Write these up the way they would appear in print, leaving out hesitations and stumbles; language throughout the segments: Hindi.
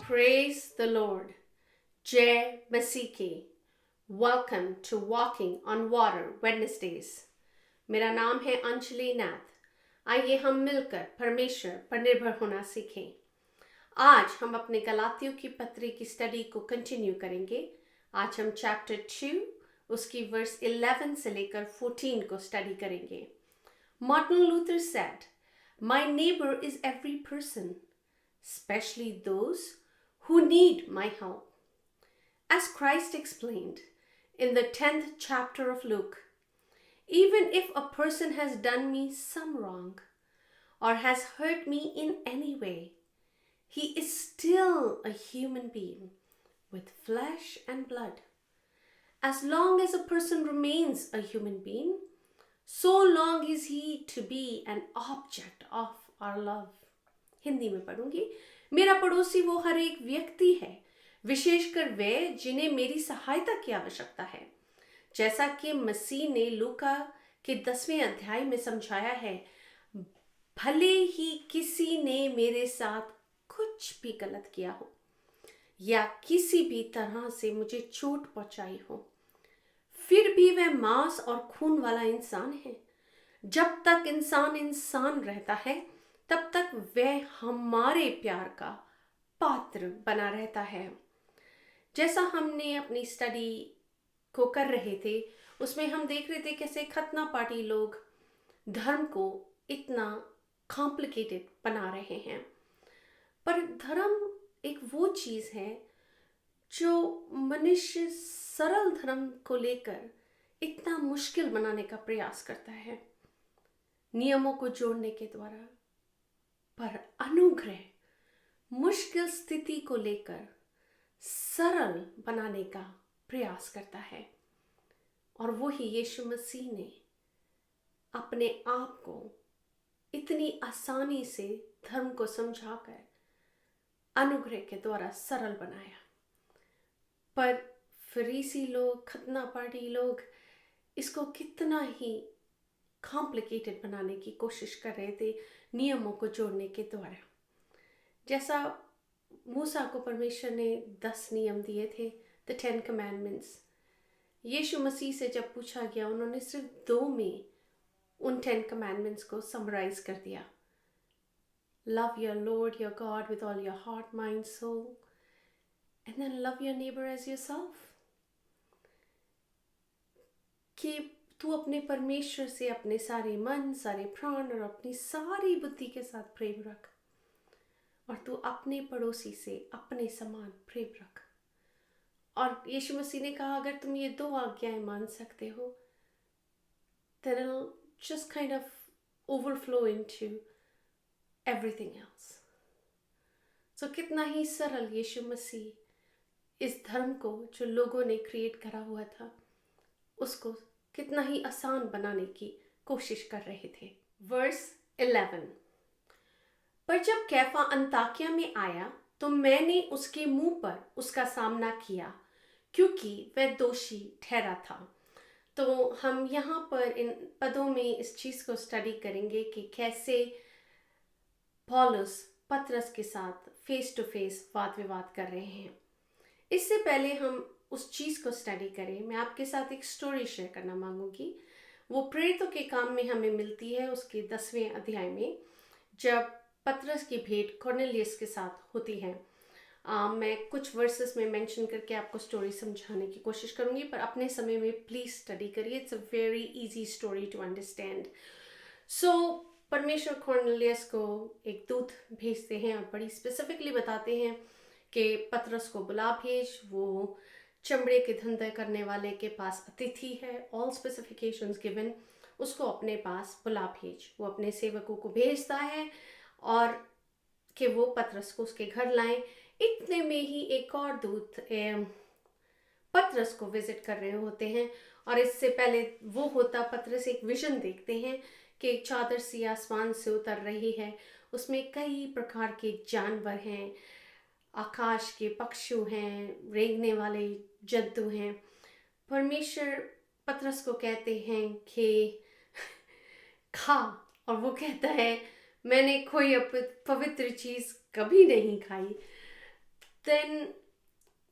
Praise the Lord. Jai Masiki. Welcome to Walking on Water Wednesdays. मेरा नाम है अंजलि नाथ। आइए हम मिलकर परमेश्वर पर निर्भर होना सीखें। आज हम अपने गलातियों की पत्री की स्टडी को कंटिन्यू करेंगे। आज हम चैप्टर 2 उसकी वर्स 11 से लेकर 14 को स्टडी करेंगे। Martin Luther said, "My neighbor is every person, especially those who need my help." As Christ explained in the 10th chapter of Luke, even if a person has done me some wrong or has hurt me in any way, he is still a human being with flesh and blood. As long as a person remains a human being, so long is he to be an object of our love. Hindi में पढ़ूंगी। मेरा पड़ोसी वो हर एक व्यक्ति है, विशेषकर वे जिन्हें मेरी सहायता की आवश्यकता है। जैसा कि मसीह ने लूका के 10वें अध्याय में समझाया है, भले ही किसी ने मेरे साथ कुछ भी गलत किया हो या किसी भी तरह से मुझे चोट पहुंचाई हो, फिर भी वह मांस और खून वाला इंसान है। जब तक इंसान इंसान रहता है, तब तक वह हमारे प्यार का पात्र बना रहता है। जैसा हमने अपनी स्टडी को कर रहे थे, उसमें हम देख रहे थे कैसे खतना पार्टी लोग धर्म को इतना कॉम्प्लिकेटेड बना रहे हैं। पर धर्म एक वो चीज है जो मनुष्य सरल धर्म को लेकर इतना मुश्किल बनाने का प्रयास करता है, नियमों को जोड़ने के द्वारा। पर अनुग्रह मुश्किल स्थिति को लेकर सरल बनाने का प्रयास करता है, और वो ही यीशु मसीह ने अपने आप को इतनी आसानी से धर्म को समझाकर अनुग्रह के द्वारा सरल बनाया। पर फरीसी लोग, खतना पार्टी लोग इसको कितना ही कॉम्प्लिकेटेड बनाने की कोशिश कर रहे थे नियमों को जोड़ने के द्वारा। जैसा मूसा को परमेश्वर ने 10 नियम दिए थे, द 10 कमांडमेंट्स, यीशु मसीह से जब पूछा गया, उन्होंने सिर्फ 2 में उन 10 कमांडमेंट्स को समराइज कर दिया। Love your Lord your God with all your heart mind soul, and then love your neighbour as yourself. कि तू अपने परमेश्वर से अपने सारे मन, सारे प्राण और अपनी सारी बुद्धि के साथ प्रेम रख, और तू अपने पड़ोसी से अपने समान प्रेम रख। और यीशु मसीह ने कहा, अगर तुम ये 2 आज्ञाएं मान सकते हो, then it'll just kind of overflow into everything else. So कितना ही सरल यीशु मसीह इस धर्म को जो लोगों ने क्रिएट करा हुआ था, उसको कितना ही आसान बनाने की कोशिश कर रहे थे। वर्स 11, पर जब कैफा अंताकिया में आया तो मैंने उसके मुंह पर उसका सामना किया, क्योंकि वह दोषी ठहरा था। तो हम यहाँ पर इन पदों में इस चीज़ को स्टडी करेंगे कि कैसे पौलुस पतरस के साथ फेस टू फेस वाद विवाद कर रहे हैं। इससे पहले हम उस चीज़ को स्टडी करें, मैं आपके साथ एक स्टोरी शेयर करना मांगूंगी। वो प्रेरितों के काम में हमें मिलती है, उसके 10वें अध्याय में, जब पतरस की भेंट कॉर्नेलियस के साथ होती है। मैं कुछ वर्सेस में मेंशन करके आपको स्टोरी समझाने की कोशिश करूंगी, पर अपने समय में प्लीज़ स्टडी करिए। It's a very easy story to understand. So परमेश्वर कॉर्नेलियस को एक दूत भेजते हैं और बड़ी स्पेसिफिकली बताते हैं कि पतरस को बुला भेज, वो चमड़े के धंधे करने वाले के पास अतिथि है, ऑल स्पेसिफिकेशंस गिवन, उसको अपने पास बुला भेज। वो अपने सेवकों को भेजता है और कि वो पतरस को उसके घर लाएं। इतने में ही एक और दूत पतरस को विजिट कर रहे होते हैं, और इससे पहले वो होता, पतरस एक विजन देखते हैं कि एक चादर सी आसमान से उतर रही है, उसमें कई प्रकार के जानवर हैं, आकाश के पक्षी हैं, रेंगने वाले जंतु हैं। परमेश्वर पतरस को कहते हैं कि खा, और वो कहता है मैंने कोई पवित्र चीज कभी नहीं खाई। देन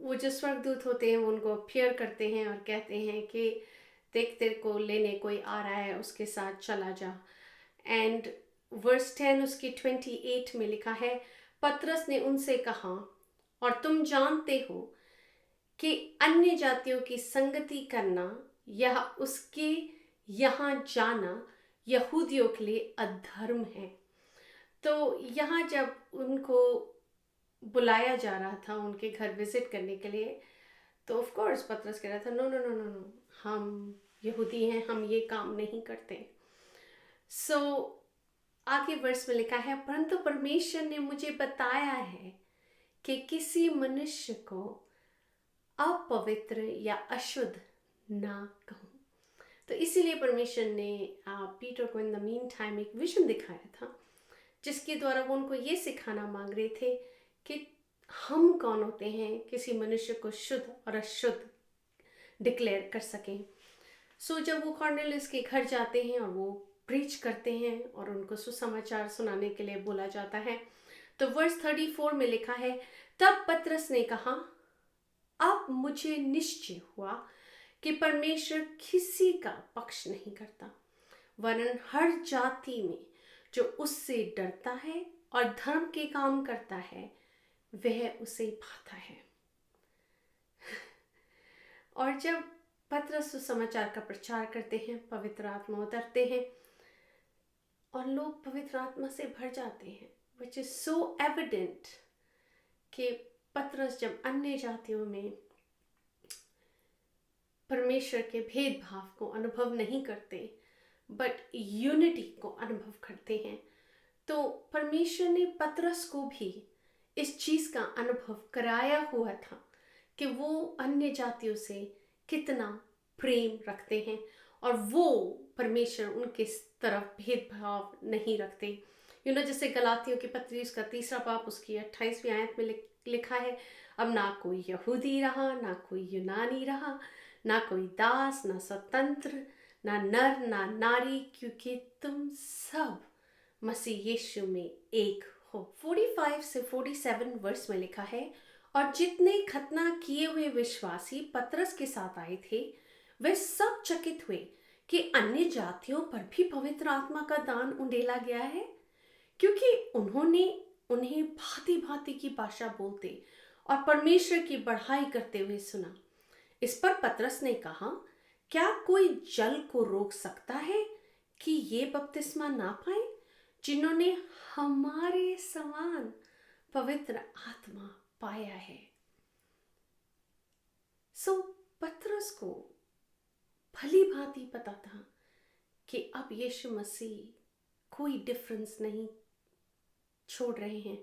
वो जो स्वर्गदूत होते हैं वो उनको अपियर करते हैं और कहते हैं कि देख तेरे को लेने कोई आ रहा है, उसके साथ चला जा। एंड वर्स 10 उसकी 28 में लिखा है, पतरस ने उनसे कहा, और तुम जानते हो कि अन्य जातियों की संगति करना या उसके यहाँ जाना यहूदियों के लिए अधर्म है। तो यहाँ जब उनको बुलाया जा रहा था उनके घर विजिट करने के लिए, तो ऑफ कोर्स पतरस कह रहा था no no no no no, हम यहूदी हैं, हम ये काम नहीं करते। सो आगे वर्स में लिखा है, परंतु परमेश्वर ने मुझे बताया है कि किसी मनुष्य को अपवित्र या अशुद्ध ना कहूं। तो इसीलिए परमेश्वर ने पीटर को इन द मीन टाइम एक विजन दिखाया था, जिसके द्वारा वो उनको ये सिखाना मांग रहे थे कि हम कौन होते हैं किसी मनुष्य को शुद्ध और अशुद्ध डिक्लेयर कर सकें। सो जब वो कॉर्नेलियस के घर जाते हैं और वो प्रीच करते हैं और उनको सुसमाचार सुनाने के लिए बोला जाता है, तो वर्स 34 में लिखा है, तब पतरस ने कहा, अब मुझे निश्चय हुआ कि परमेश्वर किसी का पक्ष नहीं करता, वरन हर जाति में जो उससे डरता है और धर्म के काम करता है वह उसे भाता है। और जब पतरस सुसमाचार का प्रचार करते हैं, पवित्र आत्मा उतरते हैं और लोग पवित्र आत्मा से भर जाते हैं, which is so evident कि पतरस जब अन्य जातियों में परमेश्वर के भेदभाव को अनुभव नहीं करते बट यूनिटी को अनुभव करते हैं, तो परमेश्वर ने पतरस को भी इस चीज का अनुभव कराया हुआ था कि वो अन्य जातियों से कितना प्रेम रखते हैं और वो परमेश्वर उनके तरफ भेदभाव नहीं रखते। जैसे गलातियों की पत्री उसका 3 बाब उसकी 28वीं आयत में लिखा है, अब ना कोई यहूदी रहा, ना कोई यूनानी रहा, ना कोई दास, ना स्वतंत्र, ना नर ना नारी, क्योंकि तुम सब मसीह यीशु में एक हो। 45 से 47 वर्स में लिखा है, और जितने खतना किए हुए विश्वासी पतरस के साथ आए थे वे सब चकित हुए कि अन्य जातियों पर भी पवित्र आत्मा का दान उंडेला गया है, क्योंकि उन्होंने उन्हें भांति भांति की भाषा बोलते और परमेश्वर की बढ़ाई करते हुए सुना। इस पर पतरस ने कहा, क्या कोई जल को रोक सकता है कि ये बपतिस्मा ना पाए जिन्होंने हमारे समान पवित्र आत्मा पाया है। सो पतरस को भली भांति पता था कि अब यीशु मसीह कोई डिफरेंस नहीं छोड़ रहे हैं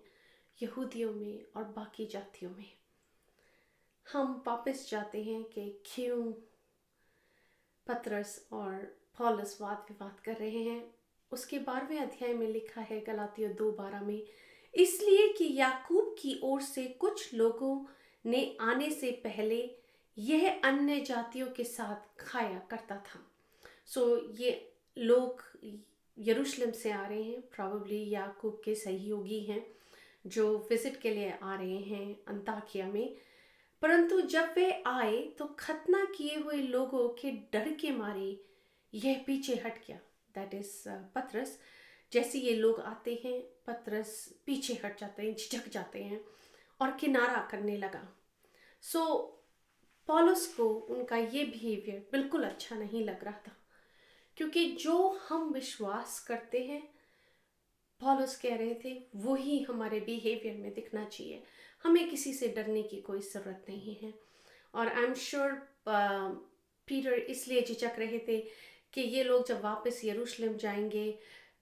यहूदियों में और बाकी जातियों में। हम वापस जाते हैं कि क्यों पतरस और पौलुस वाद विवाद कर रहे हैं। उसके 12वें अध्याय में लिखा है गलातियों 2:12 में, इसलिए कि याकूब की ओर से कुछ लोगों ने आने से पहले यह अन्य जातियों के साथ खाया करता था। सो ये लोग यरूशलेम से आ रहे हैं, प्रोबेबली याकूब के सहयोगी हैं जो विजिट के लिए आ रहे हैं अंताकिया में। परंतु जब वे आए तो खतना किए हुए लोगों के डर के मारे यह पीछे हट गया, दैट इज पतरस। जैसे ये लोग आते हैं पतरस पीछे हट जाते हैं, झिझक जाते हैं और किनारा करने लगा। सो पौलुस को उनका ये बिहेवियर बिल्कुल अच्छा नहीं लग रहा था, क्योंकि जो हम विश्वास करते हैं पौलुस कह रहे थे वही हमारे बिहेवियर में दिखना चाहिए। हमें किसी से डरने की कोई ज़रूरत नहीं है। और आई एम श्योर पीटर इसलिए झिझक रहे थे कि ये लोग जब वापस यरूशलेम जाएंगे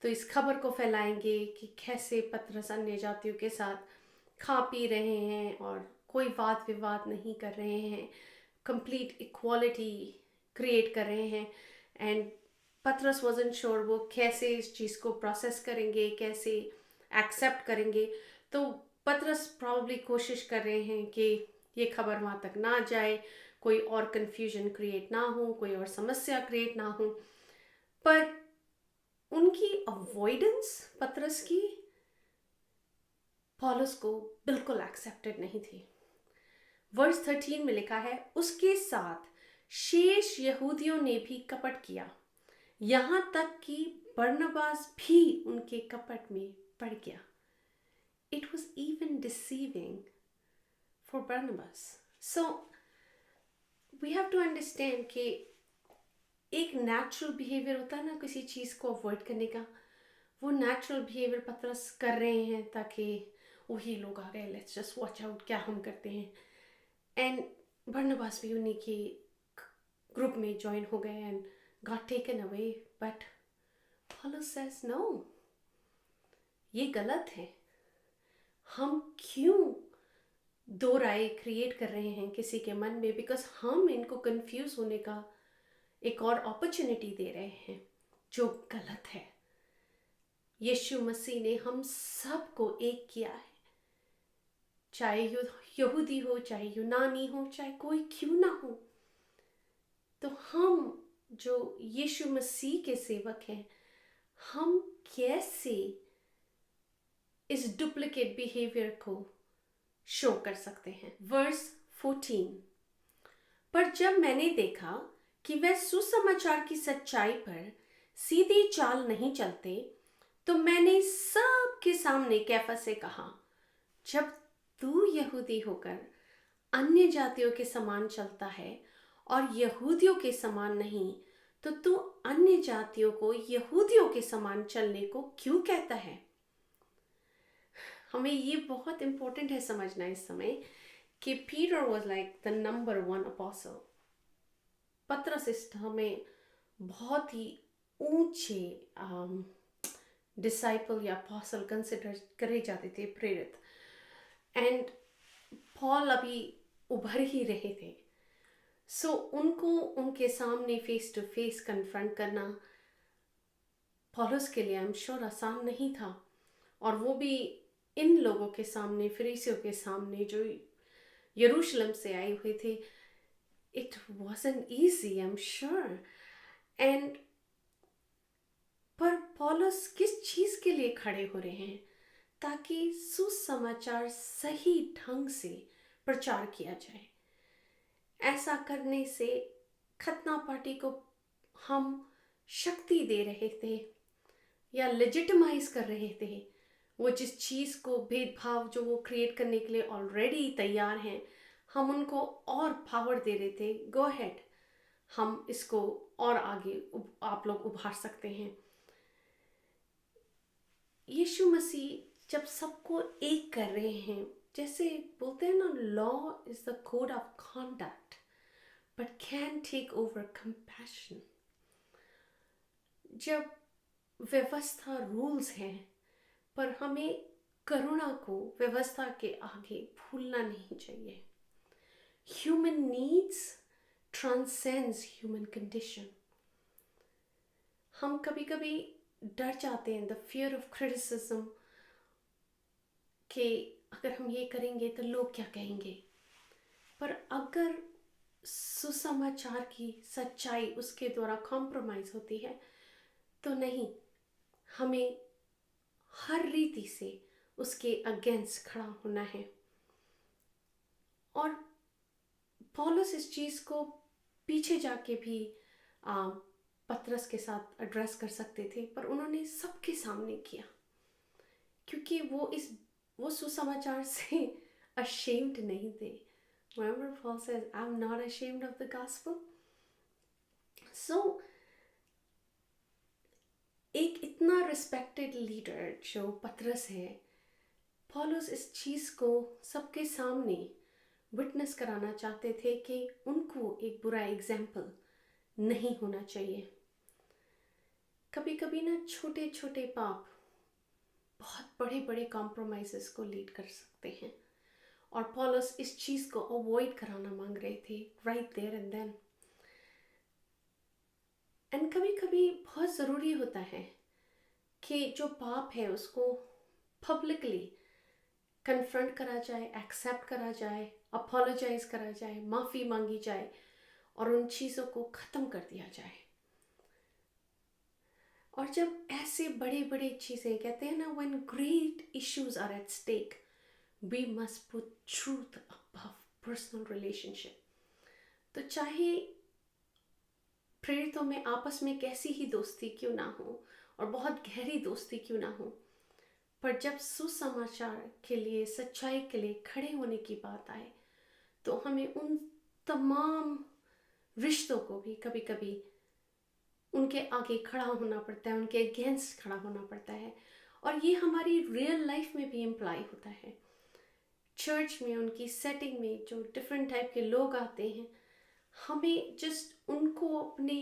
तो इस खबर को फैलाएंगे कि कैसे पतरस अन्य जातियों के साथ खा पी रहे हैं और कोई वाद विवाद नहीं कर रहे हैं, कंप्लीट इक्वालिटी क्रिएट कर रहे हैं। एंड पतरस वाजंट श्योर वो कैसे इस चीज़ को प्रोसेस करेंगे, कैसे एक्सेप्ट करेंगे। तो पतरस प्रॉब्ली कोशिश कर रहे हैं कि ये खबर वहाँ तक ना जाए, कोई और कन्फ्यूजन क्रिएट ना हो, कोई और समस्या क्रिएट ना हो। पर उनकी अवॉइडेंस पतरस की पौलुस को बिल्कुल एक्सेप्टेड नहीं थी। वर्स 13 में लिखा है, उसके साथ शेष यहूदियों ने भी कपट किया, यहाँ तक कि बरनबास भी उनके कपट में पड़ गया। It was even deceiving for Barnabas. So we have to understand कि एक नेचुरल बिहेवियर होता है ना किसी चीज़ को अवॉइड करने का, वो नेचुरल बिहेवियर पतरस कर रहे हैं ताकि वही लोग आ गए, लेट्स जस्ट वॉच आउट क्या हम करते हैं। एंड बरनबास भी उन्हीं की ग्रुप में ज्वाइन हो गए and got taken away. But पॉलुस सेज नो, ये गलत है। हम क्यों दो राय क्रिएट कर रहे हैं किसी के मन में, बिकॉज हम इनको कंफ्यूज होने का एक और अपॉर्चुनिटी दे रहे हैं जो गलत है। यीशु मसीह ने हम सबको एक किया है, चाहे यहूदी हो, चाहे यूनानी हो, चाहे कोई क्यों ना हो। तो हम जो यीशु मसीह के सेवक हैं, हम कैसे इस डुप्लीकेट बिहेवियर को शो कर सकते हैं। वर्स 14, पर जब मैंने देखा कि वह सुसमाचार की सच्चाई पर सीधी चाल नहीं चलते, तो मैंने सबके सामने कैफा से कहा, जब तू यहूदी होकर अन्य जातियों के समान चलता है और यहूदियों के समान नहीं, तो तू अन्य जातियों को यहूदियों के समान चलने को क्यों कहता है। हमें ये बहुत इंपॉर्टेंट है समझना इस समय कि Peter was like the number 1 apostle. पतरस इस हमें बहुत ही ऊंचे डिसाइपल या अपोस्टल कंसिडर करे जाते थे, प्रेरित। एंड पॉल अभी उभर ही रहे थे, सो उनको उनके सामने फेस टू फेस कन्फ्रंट करना पौलुस के लिए आई एम श्योर आसान नहीं था, और वो भी इन लोगों के सामने, फरीसियों के सामने जो यरूशलेम से आए हुए थे। It wasn't easy, I'm sure. And पर पौलुस किस चीज़ के लिए खड़े हो रहे हैं, ताकि सुसमाचार सही ढंग से प्रचार किया जाए। ऐसा करने से खतना पार्टी को हम शक्ति दे रहे थे या लेजिटिमाइज कर रहे थे। वो जिस चीज़ को, भेदभाव जो वो क्रिएट करने के लिए ऑलरेडी तैयार हैं, हम उनको और पावर दे रहे थे। गो अहेड, हम इसको और आगे आप लोग उभार सकते हैं। यीशु मसीह जब सबको एक कर रहे हैं, जैसे बोलते हैं ना, law is the code of conduct but can take over compassion. जब व्यवस्था रूल्स हैं, पर हमें करुणा को व्यवस्था के आगे भूलना नहीं चाहिए। Human needs transcends human condition. हम कभी कभी डर जाते हैं, द फियर ऑफ क्रिटिसिज्म, कि अगर हम ये करेंगे तो लोग क्या कहेंगे। पर अगर सुसमाचार की सच्चाई उसके द्वारा कॉम्प्रोमाइज होती है तो नहीं, हमें हर रीति से उसके अगेंस्ट खड़ा होना है। और पौलुस इस चीज़ को पीछे जाके भी पतरस के साथ एड्रेस कर सकते थे, पर उन्होंने सबके सामने किया, क्योंकि वो सुसमाचार से ashamed नहीं थे। Remember Paul says, I'm not ashamed of the gospel. So एक इतना रिस्पेक्टेड लीडर जो पतरस है, पौलुस इस चीज़ को सबके सामने विटनेस कराना चाहते थे कि उनको एक बुरा एग्जाम्पल नहीं होना चाहिए। कभी कभी ना छोटे छोटे पाप बहुत बड़े बड़े कॉम्प्रोमाइजेस को लीड कर सकते हैं। और पॉलस इस चीज़ को अवॉइड कराना मांग रहे थे right there and then. And कभी कभी बहुत ज़रूरी होता है कि जो पाप है उसको पब्लिकली कन्फ्रंट करा जाए, एक्सेप्ट करा जाए, अपोलोजाइज करा जाए, माफ़ी मांगी जाए और उन चीज़ों को ख़त्म कर दिया जाए। और जब ऐसे बड़े बड़े चीज़ें, कहते हैं ना, when great issues are at stake we must put truth above personal relationship. तो चाहे प्रेरितों में आपस में कैसी ही दोस्ती क्यों ना हो और बहुत गहरी दोस्ती क्यों ना हो, पर जब सुसमाचार के लिए, सच्चाई के लिए खड़े होने की बात आए तो हमें उन तमाम रिश्तों को भी कभी कभी उनके आगे खड़ा होना पड़ता है, उनके अगेंस्ट खड़ा होना पड़ता है। और ये हमारी रियल लाइफ में भी इम्प्लाई होता है। चर्च में, उनकी सेटिंग में जो डिफरेंट टाइप के लोग आते हैं, हमें जस्ट उनको अपने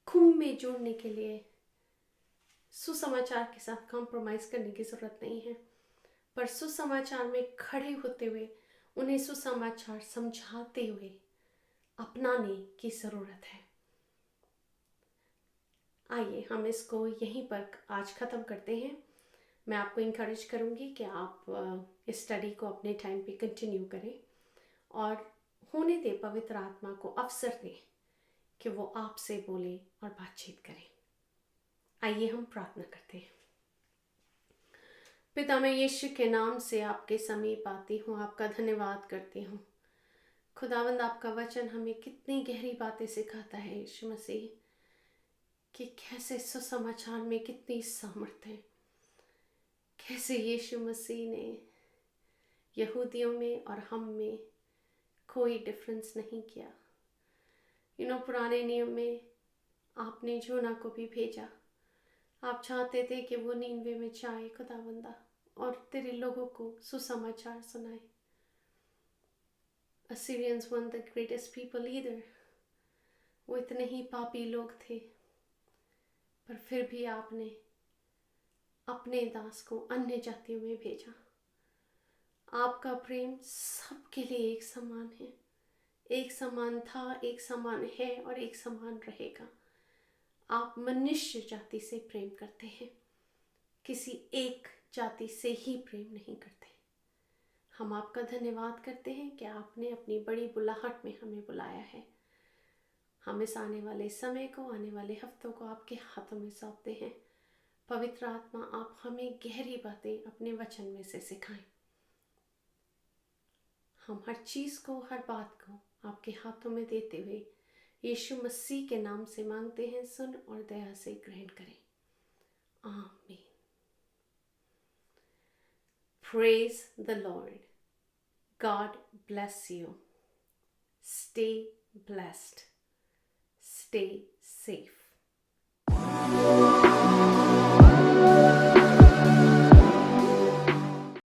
कुंभ में जोड़ने के लिए सुसमाचार के साथ कॉम्प्रोमाइज़ करने की ज़रूरत नहीं है, पर सुसमाचार में खड़े होते हुए उन्हें सुसमाचार समझाते हुए अपनाने की ज़रूरत है। आइए हम इसको यहीं पर आज ख़त्म करते हैं। मैं आपको इनकरेज करूँगी कि आप इस स्टडी को अपने टाइम पे कंटिन्यू करें और होने दे, पवित्र आत्मा को अवसर दें कि वो आपसे बोले और बातचीत करें। आइए हम प्रार्थना करते हैं। पिता, मैं यीशु के नाम से आपके समीप आती हूँ, आपका धन्यवाद करती हूँ। खुदावंद, आपका वचन हमें कितनी गहरी बातें सिखाता है यीशु मसीह, कि कैसे सुसमाचार में कितनी सामर्थ्य है, कैसे यीशु मसीह ने यहूदियों में और हम में कोई डिफरेंस नहीं किया। पुराने नियम में आपने जोना को भी भेजा। आप चाहते थे कि वो नीनवे में जाए खुदावंदा और तेरे लोगों को सुसमाचार सुनाए। Assyrians weren't the greatest people either. वो इतने ही पापी लोग थे, पर फिर भी आपने अपने दास को अन्य जातियों में भेजा। आपका प्रेम सबके लिए एक समान है, एक समान था, एक समान है और एक समान रहेगा। आप मनुष्य जाति से प्रेम करते हैं, किसी एक जाति से ही प्रेम नहीं करते। हम आपका धन्यवाद करते हैं कि आपने अपनी बड़ी बुलाहट में हमें बुलाया है। हम इस आने वाले समय को, आने वाले हफ्तों को आपके हाथों में सौंपते हैं। पवित्र आत्मा, आप हमें गहरी बातें अपने वचन में से सिखाएं। हम हर चीज़ को, हर बात को आपके हाथों में देते हुए यीशु मसीह के नाम से मांगते हैं, सुन और दया से ग्रहण करें। आमीन। Praise the Lord. God bless you. Stay blessed. Stay safe.